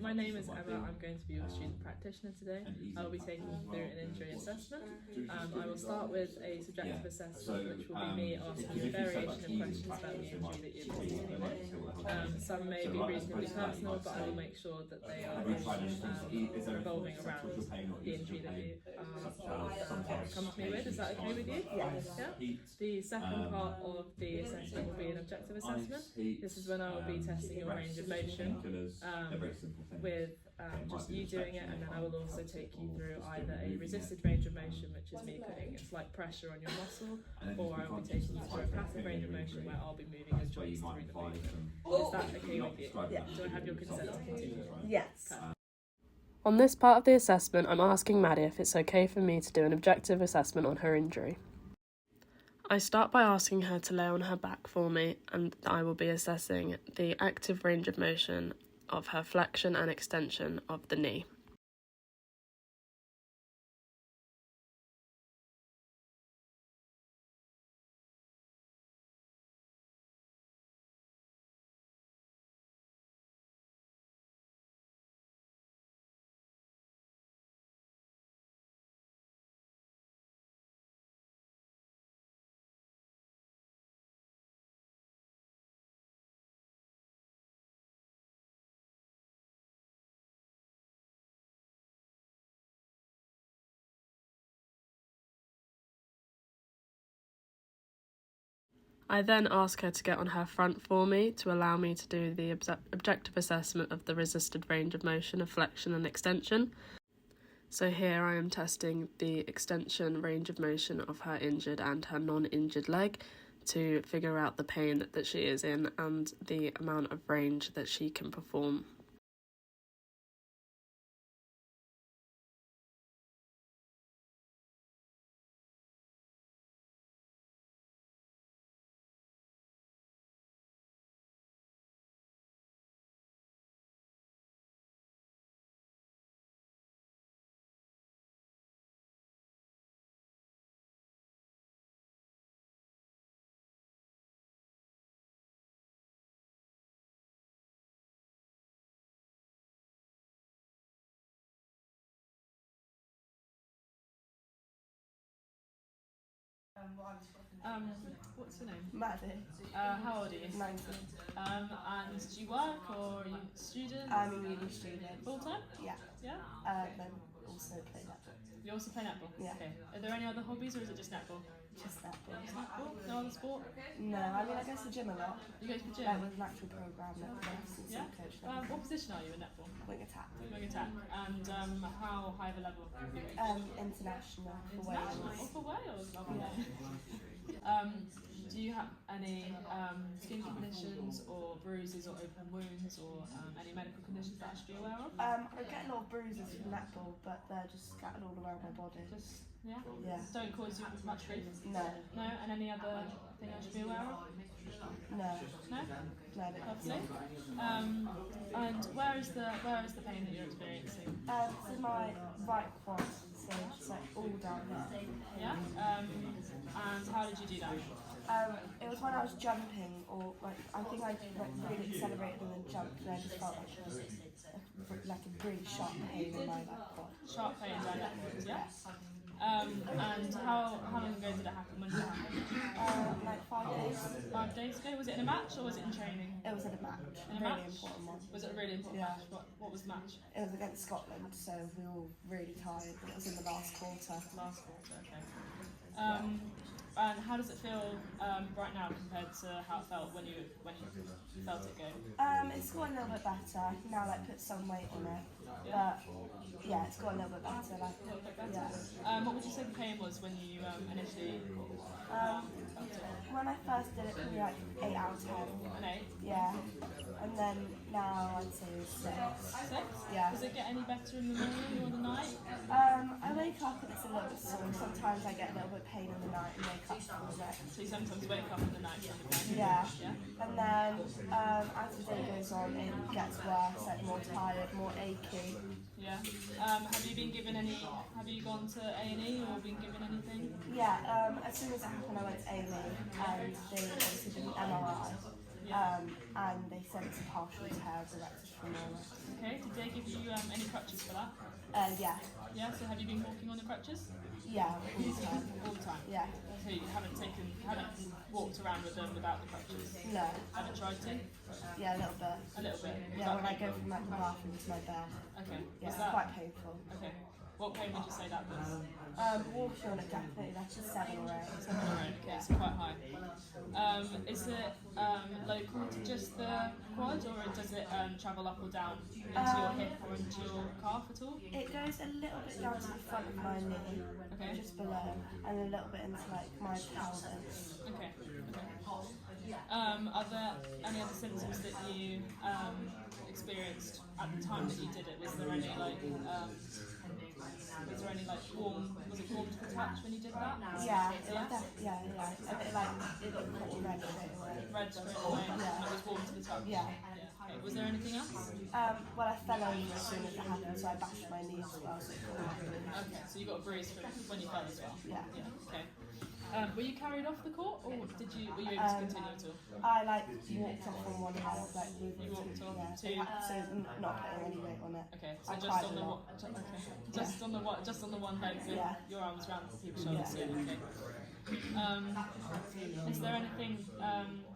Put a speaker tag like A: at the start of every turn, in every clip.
A: my name is Emma. I'm going to be your student practitioner today. I will be taking you through an injury assessment. I will start with a subjective assessment, which will be me asking you a variation of questions about the injury that you're presenting with. Some may be reasonably personal, but I will make sure that they are revolving around the injury that you come to me with. Is that okay with you? Yeah. The second part of the assessment will be an objective assessment. This is when I will be testing your range of motion with just you doing it, and then I will also take you through either a resisted range of motion, which is me putting a slight pressure on your muscle, or I will be taking you through a passive range of motion where I'll be moving your joints through the movement. Is that okay with you?
B: Yeah.
A: Do I have your consent to continue?
B: Yes.
C: On this part of the assessment, I'm asking Maddie if it's okay for me to do an objective assessment on her injury. I start by asking her to lay on her back for me, and I will be assessing the active range of motion of her flexion and extension of the knee. I then ask her to get on her front for me to allow me to do the objective assessment of the resisted range of motion of flexion and extension. So here I am testing the extension range of motion of her injured and her non-injured leg to figure out the pain that she is in and the amount of range that she can perform.
A: What's your name?
B: Maddie.
A: How old are you?
B: 19.
A: And do you work or are you a student?
B: I'm a uni student.
A: Full time?
B: Yeah.
A: Yeah?
B: Then also play netball.
A: You also play netball?
B: Yeah.
A: Okay. Are there any other hobbies or is it just netball?
B: Just netball.
A: Just netball? No other sport?
B: No, I mean I go to the gym a lot.
A: You go to the gym?
B: Like with an actual program that and
A: Yeah?
B: some coach.
A: What position are you in netball?
B: Wing attack.
A: Wing attack. And how high of a level?
B: International for
A: International?
B: Wales.
A: Oh, for Wales? Lovely. Do you have any skin conditions or bruises or open wounds or any medical conditions that I should be aware of?
B: I get a lot of bruises from netball, but they're just scattered all around my body.
A: Yeah?
B: Yeah.
A: Don't cause you much grief?
B: No.
A: No? And any other thing I should be aware of?
B: No.
A: No?
B: No.
A: Lovely. And where is the pain that you're experiencing?
B: This is my right quad, so it's like all down here.
A: Yeah? And how did you do that?
B: It was when I was jumping, or like I think I really accelerated and then jumped, and I just felt like it was like a really sharp pain in my right quad.
A: Sharp pain down your quads, yeah? And how long ago did it happen? When did it happen?
B: Like 5 days.
A: 5 days ago? Was it in a match or was it in training?
B: It was in a match.
A: In a
B: really
A: match?
B: important one.
A: Was it a really important
B: Yeah.
A: match? What was the match?
B: It was against Scotland, so we were all really tired. But it was in the last quarter.
A: Last quarter, okay. And how does it feel right now compared to how it felt when you felt it go?
B: It's got a little bit better. Now like put some weight on it.
A: Yeah.
B: But yeah, it's got a little bit better. Like,
A: A little bit better.
B: yeah.
A: What would you say the pain was when you initially felt it?
B: When I first did it, probably like 8 out of 10.
A: An 8?
B: Yeah. And then now I'd say 6.
A: 6?
B: Yeah.
A: Does it get any better in the morning or the night?
B: I wake up and it's a little bit sore. Sometimes I get a little bit of pain in the night and wake up for the next.
A: So you sometimes wake up in the night with the pain?
B: Yeah.
A: Yeah?
B: And then as the day goes on, it gets worse, like more tired, more achy.
A: Yeah. Have you gone to A&E or been given anything?
B: Yeah, as soon as it happened, I went to A&E and they obviously did an MRI. And they said it's a partial tear of the rectus femoris.
A: Okay. Did they give give you any crutches for that?
B: Yeah.
A: Yeah, so have you been walking on the crutches?
B: Yeah, all the time.
A: All the time?
B: Yeah.
A: So you haven't walked around with them without the crutches?
B: No.
A: Haven't tried to?
B: Yeah, a little bit.
A: A little bit?
B: Yeah, when I go from like the bathroom to my bed.
A: Okay.
B: Yeah, it's quite painful.
A: Okay. What pain would you say that was?
B: Walking on it definitely, like a 7 or 8.
A: 7 or 8, okay, so quite high. Is it local to just the quad, or does it travel up or down into your hip or into your calf at all?
B: It goes a little bit down to the front of my knee,
A: Okay.
B: just below, and a little bit into like my pelvis.
A: Okay. Are there any other symptoms that you experienced at the time that you did it? Was there any warm? Was it warm to the touch when you did that?
B: Yeah, yeah. A bit like it looked pretty red straight away.
A: Red straight away.
B: Yeah.
A: And it was warm to the touch.
B: Yeah.
A: Okay. Was there anything else?
B: Well, I fell over as soon as it happened, so I bashed my knee as well. So
A: Okay, so you got a bruise from when you fell as well.
B: Yeah.
A: Okay. Were you carried off the court, or were you able to continue at all?
B: I walked off on one hand, moving
A: You walked off
B: so not putting any weight on it.
A: Okay, so
B: I
A: just
B: cried
A: on
B: a
A: the
B: lot.
A: just on the one leg with your arms around people's shoulders.
B: Yeah.
A: Okay. Is there anything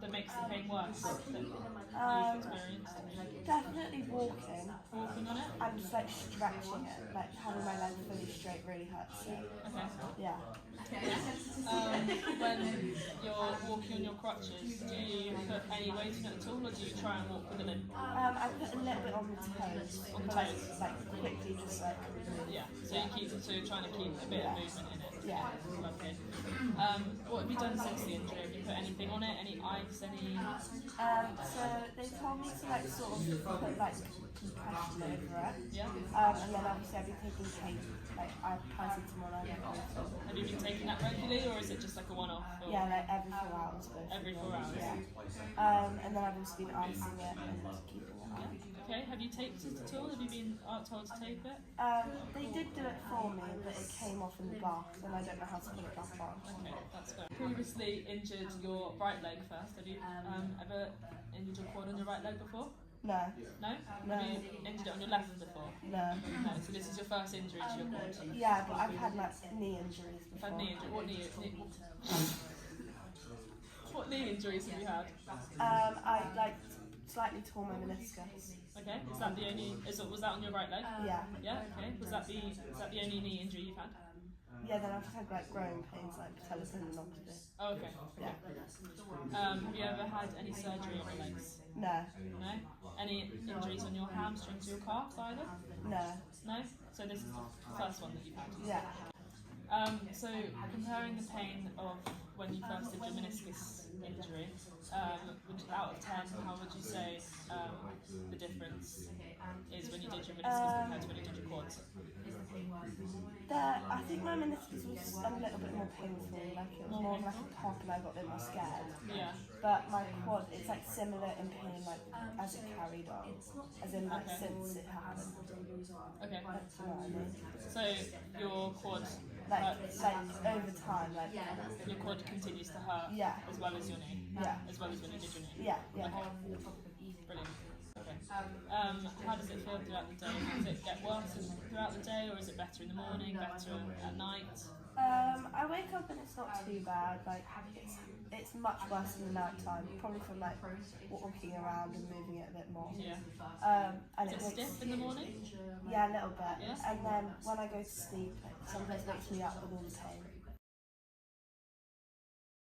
A: that makes the pain worse that you've experienced?
B: Definitely walking.
A: Walking on it?
B: And just stretching it, having my leg fully straight really hurts. So.
A: Okay.
B: Yeah.
A: When you're walking on your crutches, do you put any weight on it at all, or do you try and walk with a limp?
B: I put a little bit on the toes.
A: On the toes?
B: Quickly just
A: Yeah, so you're trying to keep a bit of movement in it.
B: Yeah.
A: Okay. What have you done since the injury? Have you put anything on it? Any ice? Any?
B: So they told me to sort of put compression over it.
A: Yeah.
B: And then obviously I've been taking tape, I have paracetamol and everything.
A: Have you been taking that regularly, or is it just like a one-off? Or?
B: Yeah, every 4 hours.
A: Every 4 hours.
B: Yeah. And then I've also been icing it and keeping it up.
A: Okay. Have you taped it at all? Have you been told to tape it?
B: They did do it for me, but it came off in the bath, and I don't know how to put it back on.
A: Okay, that's fair. Previously injured your right leg first. Have you ever injured your quad on your right leg before?
B: No.
A: No?
B: No.
A: Have you injured it on your left before?
B: No.
A: No, so this is your first injury to your quad?
B: Yeah, but I've had knee injuries before.
A: You've had knee injury? What knee injuries have you had?
B: I slightly tore my meniscus.
A: Okay, is that the only? Was that on your right leg?
B: Yeah.
A: Yeah. Okay. Is that the only knee injury you've had?
B: Yeah. Then I've just had growing pains, patella tendinopathy.
A: Oh, okay.
B: Yeah.
A: Have you ever had any surgery on your legs?
B: No.
A: No. Any injuries on your hamstrings or your calves either?
B: No.
A: No. So this is the first one that you've had.
B: Yeah.
A: So comparing the pain of when you first did your meniscus injury, out of 10, how would you say the difference is when you did your meniscus compared to when you did your quads?
B: I think my meniscus was a little bit more painful, it was more of a pop and I got a bit more scared.
A: Yeah.
B: But my quad, it's similar in pain as it carried on, as in since it happened.
A: Okay.
B: That's what I mean.
A: So your quad
B: over time,
A: your quad continues to hurt as well as your knee?
B: Yeah.
A: As well as when you did your knee?
B: Yeah.
A: Brilliant. Okay. How does it feel throughout the day? Does it get worse throughout the day, or is it better in the morning, better at night?
B: I wake up and it's not too bad. It's much worse in the night time, probably from walking around and moving it a bit more.
A: Yeah.
B: And
A: is it stiff in the morning?
B: Yeah, a little bit.
A: Yeah.
B: And then when I go to sleep, it sometimes wakes me up with all the pain.